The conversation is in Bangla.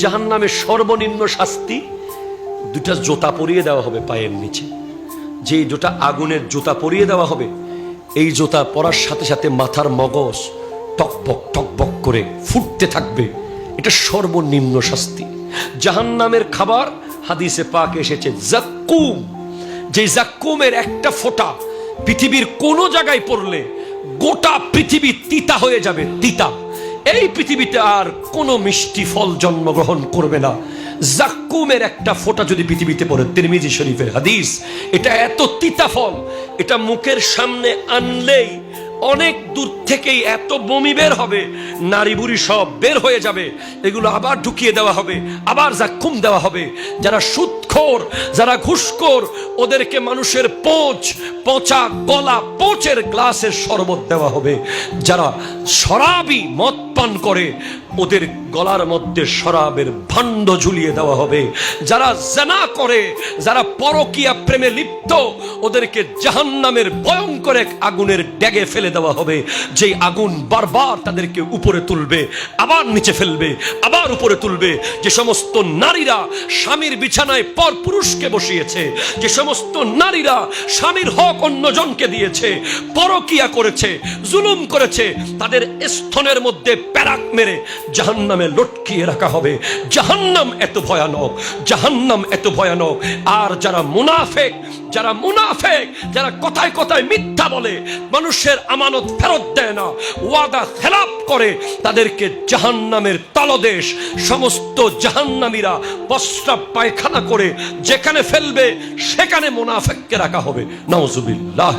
জাহান্নামের সর্বনিম্ন শাস্তি দুটা জুতা পরিয়ে দেওয়া হবে পায়ের নিচে। যে দুটা আগুনের জুতা পরিয়ে দেওয়া হবে, এই জুতা পরার সাথে সাথে মাথার মগজ টকবক করে ফুটতে থাকবে। এটা সর্বনিম্ন শাস্তি। জাহান্নামের খাবার হাদিসে পাক এসেছে জাক্কুম। যে জাক্কুমের একটা ফোঁটা পৃথিবীর কোন জায়গায় পড়লে গোটা পৃথিবী তিতা হয়ে যাবে, তিতা। এই পৃথিবীতে আর কোনো মিষ্টি ফল জন্মগ্রহণ করবে না। জাক্কুমের একটা ফোঁটা যদি পৃথিবীতে পড়ে, তিরমিজি শরীফের হাদিস, এটা এত তিতা ফল, এটা মুখের সামনে আনলেই অনেক দূর থেকেই এত বমি বের হবে, নারী বুড়ি সব বের হয়ে যাবে। এগুলো আবার ঢুকিয়ে দেওয়া হবে, আবার জাক্কুম দেওয়া হবে। যারা সুদখোর, যারা ঘুষখোর, ওদেরকে মানুষের পচা গলা পোচের গ্লাসের শরবত দেওয়া হবে। যারা শরাবি মদ পান করে, ওদের গলার মধ্যে শরাবের ভাণ্ড ঝুলিয়ে দেওয়া হবে। যারা জিনা করে, যারা পরকীয়া প্রেমে লিপ্ত, ওদেরকে জাহান্নামের ভয়ঙ্কর এক আগুনের ড্যাগে ফেলে দেওয়া হবে। যেই আগুন বারবার তাদেরকে উপরে তুলবে, আবার নিচে ফেলবে, আবার উপরে তুলবে। যে সমস্ত নারীরা স্বামীর বিছানায় পর পুরুষকে বসিয়েছে, যে সমস্ত নারীরা স্বামীর হক অন্যজনকে দিয়েছে, পরকীয়া করেছে, জুলুম করেছে, তাদের স্তনের মধ্যে প্যারাক মেরে জাহান্নামে লটকিয়ে রাখা হবে। জাহান্নাম এত ভয়ানক, জাহান্নাম এত ভয়ানক। আর যারা মুনাফেক, যারা কথায় কথায় মিথ্যা বলে, মানুষের আমানত ফেরত দেয় না, ওয়াদা খেলাপ করে, তাদেরকে জাহান্নামের তলদেশ সমস্ত জাহান্নামীরা প্রস্রাব পায়খানা করে যেখানে ফেলবে সেখানে মুনাফেককে রাখা হবে। নাউজুবিল্লাহ।